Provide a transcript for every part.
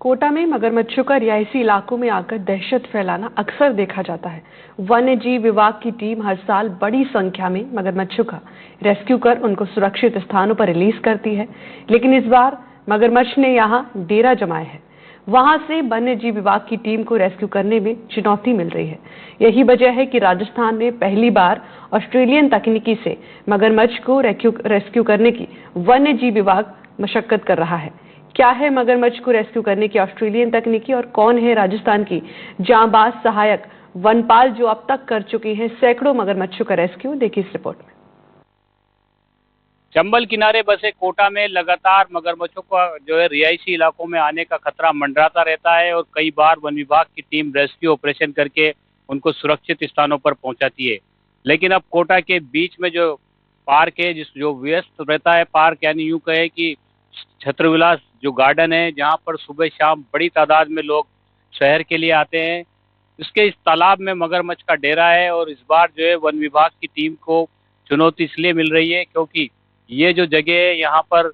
कोटा में मगरमच्छों का रिहायशी इलाकों में आकर दहशत फैलाना अक्सर देखा जाता है। वन्य जीव विभाग की टीम हर साल बड़ी संख्या में मगरमच्छों का रेस्क्यू कर उनको सुरक्षित स्थानों पर रिलीज करती है, लेकिन इस बार मगरमच्छ ने यहां डेरा जमाया है। वहां से वन्य जीव विभाग की टीम को रेस्क्यू करने में चुनौती मिल रही है। यही वजह है कि राजस्थान में पहली बार ऑस्ट्रेलियन तकनीकी से मगरमच्छ को रेस्क्यू करने की वन्य जीव विभाग मशक्कत कर रहा है। क्या है मगरमच्छ को रेस्क्यू करने की ऑस्ट्रेलियन तकनीकी और कौन है राजस्थान की जांबाज सहायक वनपाल जो अब तक कर चुकी हैं सैकड़ों मगरमच्छों का रेस्क्यू? देखिए इस रिपोर्ट में। चंबल किनारे बसे कोटा में लगातार मगरमच्छों का जो है रिहायशी इलाकों में आने का खतरा मंडराता रहता है और कई बार वन विभाग की टीम रेस्क्यू ऑपरेशन करके उनको सुरक्षित स्थानों पर पहुंचाती है। लेकिन अब कोटा के बीच में जो पार्क है, जो व्यस्त रहता है पार्क, यानी यूं कहे कि छत्रविलास जो गार्डन है, जहां पर सुबह शाम बड़ी तादाद में लोग शहर के लिए आते हैं, उसके इस तालाब में मगरमच्छ का डेरा है। और इस बार जो है वन विभाग की टीम को चुनौती इसलिए मिल रही है क्योंकि ये जो जगह है, यहाँ पर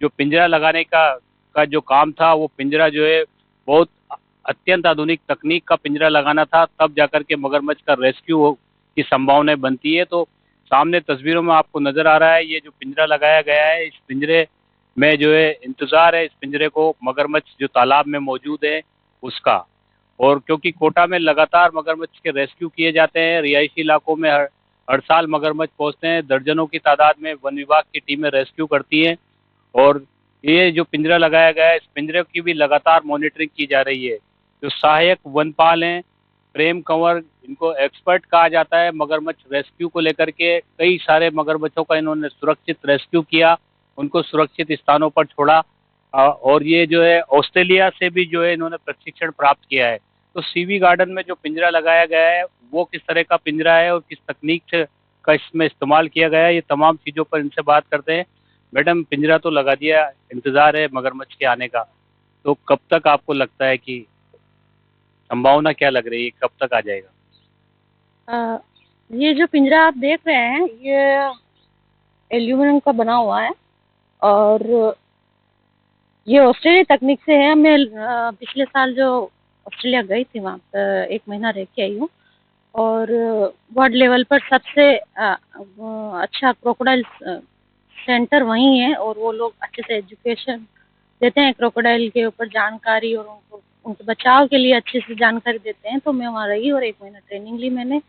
जो पिंजरा लगाने का जो काम था, वो पिंजरा जो है बहुत अत्यंत आधुनिक तकनीक का पिंजरा लगाना था, तब जाकर के मगरमच्छ का रेस्क्यू की संभावनाएं बनती है। तो सामने तस्वीरों में आपको नजर आ रहा है ये जो पिंजरा लगाया गया है, इस पिंजरे में जो है इंतजार है इस पिंजरे को मगरमच्छ जो तालाब में मौजूद है उसका। और क्योंकि कोटा में लगातार मगरमच्छ के रेस्क्यू किए जाते हैं, रिहायशी इलाकों में हर साल मगरमच्छ पहुंचते हैं, दर्जनों की तादाद में वन विभाग की टीमें रेस्क्यू करती हैं। और ये जो पिंजरा लगाया गया है, इस पिंजरे की भी लगातार मॉनिटरिंग की जा रही है। जो सहायक वनपाल हैं प्रेम कंवर, इनको एक्सपर्ट कहा जाता है मगरमच्छ रेस्क्यू को लेकर के। कई सारे मगरमच्छों का इन्होंने सुरक्षित रेस्क्यू किया, उनको सुरक्षित स्थानों पर छोड़ा। और ये जो है ऑस्ट्रेलिया से भी जो है इन्होंने प्रशिक्षण प्राप्त किया है। तो सीवी गार्डन में जो पिंजरा लगाया गया है वो किस तरह का पिंजरा है और किस तकनीक से का इसमें इस्तेमाल किया गया है, ये तमाम चीज़ों पर इनसे बात करते हैं। मैडम, पिंजरा तो लगा दिया, इंतजार है मगरमच्छ के आने का, तो कब तक आपको लगता है कि संभावना क्या लग रही है, कब तक आ जाएगा? ये जो पिंजरा आप देख रहे हैं ये एल्यूमिनियम का बना हुआ है और ये ऑस्ट्रेलिया तकनीक से है। मैं पिछले साल जो ऑस्ट्रेलिया गई थी वहाँ पर 1 महीना रह के आई हूँ और वर्ल्ड लेवल पर सबसे अच्छा क्रोकोडाइल सेंटर वहीं है और वो लोग अच्छे से एजुकेशन देते हैं क्रोकोडाइल के ऊपर जानकारी और उनके बचाव के लिए अच्छे से जानकारी देते हैं। तो मैं वहाँ रही और 1 महीना ट्रेनिंग ली मैंने।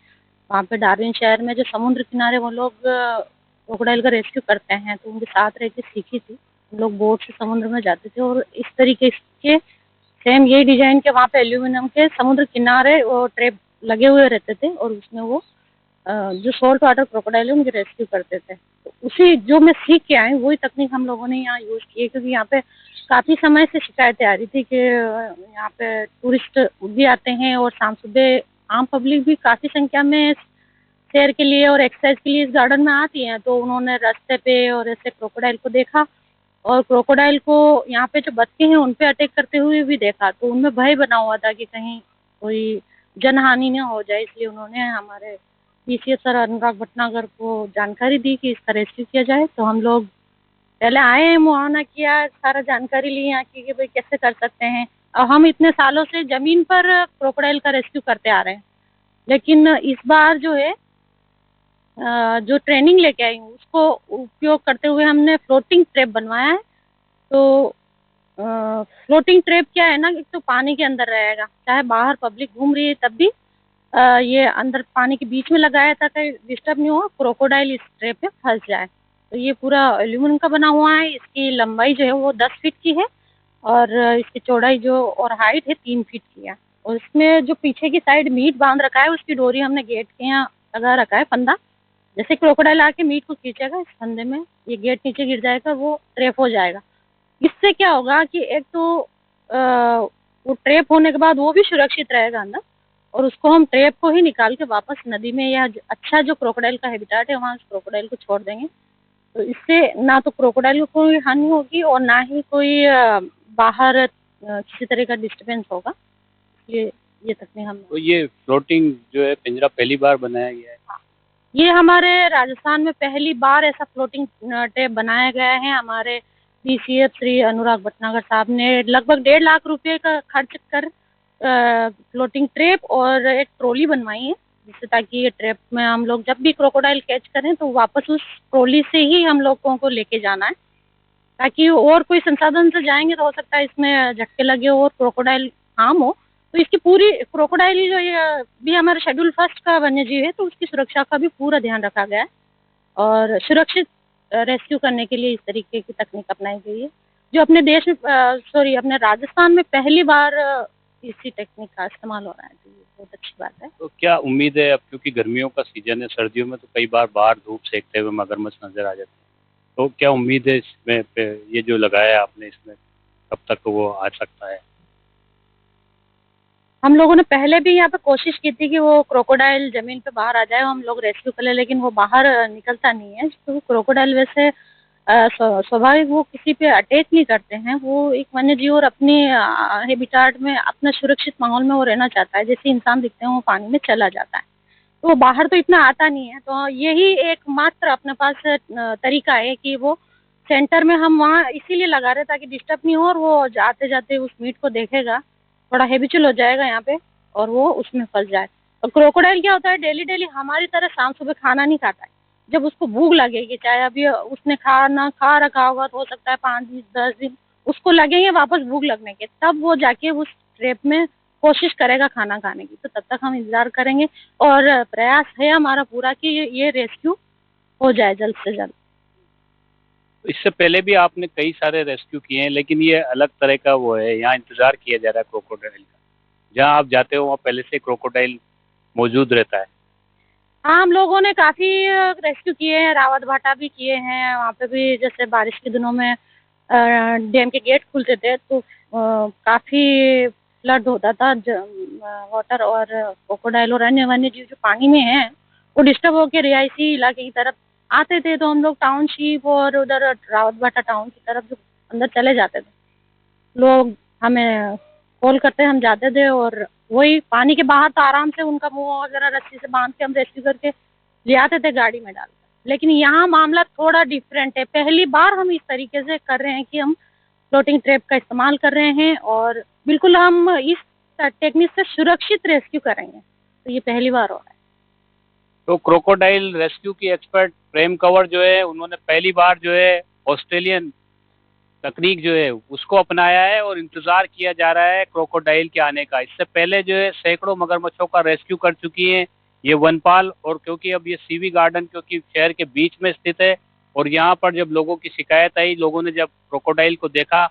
वहाँ पे डार्विन शहर में जो समुद्र किनारे वो लोग क्रोकोडाइल का रेस्क्यू करते हैं, तो उनके साथ रह के सीखी थी। हम लोग बोट से समुद्र में जाते थे और इस तरीके के सेम यही डिजाइन के वहाँ पे एल्यूमिनियम के समुद्र किनारे वो ट्रैप लगे हुए रहते थे और उसमें वो जो सॉल्ट वाटर क्रोकोडाइल है उनके रेस्क्यू करते थे। तो उसी जो मैं सीख के आई वही तकनीक हम लोगों ने यहाँ यूज की है, क्योंकि यहाँ पे काफी समय से शिकायतें आ रही थी कि यहाँ पे टूरिस्ट भी आते हैं और शाम सुबह आम पब्लिक भी काफी संख्या में सैर के लिए और एक्सरसाइज के लिए इस गार्डन में आती हैं। तो उन्होंने रास्ते पे और ऐसे क्रोकोडाइल को देखा और क्रोकोडाइल को यहाँ पे जो बच्चे हैं उन पे अटैक करते हुए भी देखा, तो उनमें भय बना हुआ था कि कहीं कोई जनहानि न हो जाए। इसलिए उन्होंने हमारे पीसीएस सर अनुराग भटनागर को जानकारी दी कि इसका रेस्क्यू किया जाए। तो हम लोग पहले आए हैं, मुआयना किया, सारा जानकारी ली यहाँ की कि भाई कैसे कर सकते हैं। और हम इतने सालों से जमीन पर क्रोकोडाइल का रेस्क्यू करते आ रहे हैं, लेकिन इस बार जो है जो ट्रेनिंग लेके आई हूँ उसको उपयोग करते हुए हमने फ्लोटिंग ट्रैप बनवाया है। तो फ्लोटिंग ट्रैप क्या है ना, एक तो पानी के अंदर रहेगा, चाहे बाहर पब्लिक घूम रही है तब भी ये अंदर पानी के बीच में लगाया था कि डिस्टर्ब नहीं हो, क्रोकोडाइल इस ट्रैप पे फंस जाए। तो ये पूरा एल्यूमिनियम का बना हुआ है। इसकी लंबाई जो है वो 10 फीट की है और इसकी चौड़ाई जो और हाइट है 3 फीट की है। और इसमें जो पीछे की साइड मीट बांध रखा है उसकी डोरी हमने गेट के यहाँ लगा रखा है, फंदा। जैसे क्रोकोडाइल आके मीट को खींचेगा इस फंदे में, ये गेट नीचे गिर जाएगा, वो ट्रैप हो जाएगा। इससे क्या होगा कि एक तो वो ट्रैप होने के बाद वो भी सुरक्षित रहेगा अंदर, और उसको हम ट्रैप को ही निकाल के वापस नदी में या अच्छा जो क्रोकोडाइल का हैबिटेट है वहाँ उस क्रोकोडाइल को छोड़ देंगे। तो इससे ना तो क्रोकोडाइल को कोई हानि होगी और ना ही कोई बाहर किसी तरह का डिस्टर्बेंस होगा। ये तकनीक हम तो ये फ्लोटिंग जो है पिंजरा पहली बार बनाया गया है? ये हमारे राजस्थान में पहली बार ऐसा फ्लोटिंग टेप बनाया गया है। हमारे DCF श्री अनुराग भटनागर साहब ने लगभग 1.5 लाख रुपए का खर्च कर फ्लोटिंग ट्रैप और एक ट्रॉली बनवाई है, जिससे ताकि ये ट्रैप में हम लोग जब भी क्रोकोडाइल कैच करें तो वापस उस ट्रॉली से ही हम लोगों को लेके जाना है, ताकि और कोई संसाधन से जाएंगे तो हो सकता है इसमें झटके लगे और क्रोकोडाइल हार्म हो। तो इसकी पूरी क्रोकोडाइल जो ये भी हमारे शेड्यूल फर्स्ट का वन्य जीव है, तो उसकी सुरक्षा का भी पूरा ध्यान रखा गया है और सुरक्षित रेस्क्यू करने के लिए इस तरीके की तकनीक अपनाई गई है, जो अपने देश में अपने राजस्थान में पहली बार इसी टेक्निक का इस्तेमाल हो रहा है, तो ये बहुत अच्छी बात है। तो क्या उम्मीद है, अब क्योंकि गर्मियों का सीजन है, सर्दियों में तो कई बार बाहर धूप सेकते हुए मगरमच्छ नजर आ जाते हैं, तो क्या उम्मीद है इसमें ये जो लगाया है आपने, इसमें कब तक वो आ सकता है? हम लोगों ने पहले भी यहाँ पे कोशिश की थी कि वो क्रोकोडाइल जमीन पे बाहर आ जाए, हम लोग रेस्क्यू कर ले, लेकिन वो बाहर निकलता नहीं है। तो क्रोकोडाइल वैसे स्वाभाविक वो किसी पे अटैक नहीं करते हैं, वो एक वन्य जीव और अपने हैबिटाट में अपना सुरक्षित माहौल में वो रहना चाहता है। जैसे इंसान दिखते हैं वो पानी में चला जाता है, तो वो बाहर तो इतना आता नहीं है। तो यही एकमात्र अपने पास तरीका है कि वो सेंटर में हम वहाँ इसीलिए लगा रहे ताकि डिस्टर्ब नहीं हो, और वो जाते जाते उस मीट को देखेगा, थोड़ा हैबिचुअल हो जाएगा यहाँ पे और वो उसमें फंस जाए। और क्रोकोडाइल क्या होता है, डेली डेली हमारी तरह शाम सुबह खाना नहीं खाता है। जब उसको भूख लगेगी, चाहे अभी उसने खाना खा रखा होगा तो हो सकता है 5 दिन 10 दिन उसको लगेंगे वापस भूख लगने के, तब वो जाके उस ट्रैप में कोशिश करेगा खाना खाने की। तो तब तक हम इंतजार करेंगे और प्रयास है हमारा पूरा कि ये रेस्क्यू हो जाए जल्द से जल्द। इससे पहले भी आपने कई सारे रेस्क्यू किए हैं, लेकिन ये अलग तरह का वो है, यहाँ इंतजार किया जा रहा है क्रोकोडाइल का। जहाँ आप जाते हो वहाँ पहले से क्रोकोडाइल मौजूद रहता है। हाँ, हम लोगों ने काफी रेस्क्यू किए हैं, रावत भाटा भी किए हैं। वहाँ पे भी जैसे बारिश के दिनों में डैम के गेट खुलते थे तो काफी फ्लड होता था वाटर, और क्रोकोडाइल और अन्य वन्य जीव जो पानी में हैं वो डिस्टर्ब होकर रिहायशी इलाके की तरफ आते थे, तो हम लोग टाउनशिप और उधर रावत भाटा टाउन की तरफ जो अंदर चले जाते थे, लोग हमें कॉल करते, हम जाते थे और वही पानी के बाहर तो आराम से उनका मुंह वगैरह रस्सी से बांध के हम रेस्क्यू करके ले आते थे गाड़ी में डालकर। लेकिन यहाँ मामला थोड़ा डिफरेंट है, पहली बार हम इस तरीके से कर रहे हैं कि हम फ्लोटिंग ट्रैप का इस्तेमाल कर रहे हैं और बिल्कुल हम इस टेक्निक से सुरक्षित रेस्क्यू करेंगे, तो ये पहली बार हो रहा है। तो क्रोकोडाइल रेस्क्यू की एक्सपर्ट प्रेम कंवर जो है, उन्होंने पहली बार जो है ऑस्ट्रेलियन तकनीक जो है उसको अपनाया है और इंतजार किया जा रहा है क्रोकोडाइल के आने का। इससे पहले जो है सैकड़ों मगरमच्छों का रेस्क्यू कर चुकी हैं ये वनपाल, और क्योंकि अब ये सीवी गार्डन क्योंकि शहर के बीच में स्थित है और यहाँ पर जब लोगों की शिकायत आई, लोगों ने जब क्रोकोडाइल को देखा,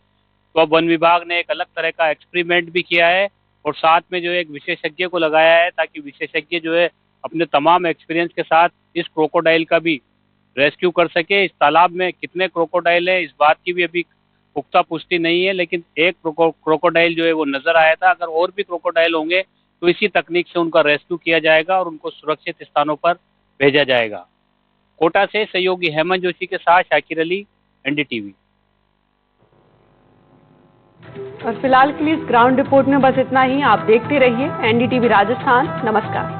तो अब वन विभाग ने एक अलग तरह का एक्सपेरिमेंट भी किया है और साथ में जो है एक विशेषज्ञ को लगाया है, ताकि विशेषज्ञ जो है अपने तमाम एक्सपीरियंस के साथ इस क्रोकोडाइल का भी रेस्क्यू कर सके। इस तालाब में कितने क्रोकोडाइल है इस बात की भी अभी पुख्ता पुष्टि नहीं है, लेकिन एक क्रोकोडाइल जो है वो नजर आया था। अगर और भी क्रोकोडाइल होंगे तो इसी तकनीक से उनका रेस्क्यू किया जाएगा और उनको सुरक्षित स्थानों पर भेजा जाएगा। कोटा से सहयोगी हेमंत जोशी के साथ शाकिर अली, NDTV। और फिलहाल के लिए इस ग्राउंड रिपोर्ट में बस इतना ही। आप देखते रहिए NDTV राजस्थान। नमस्कार।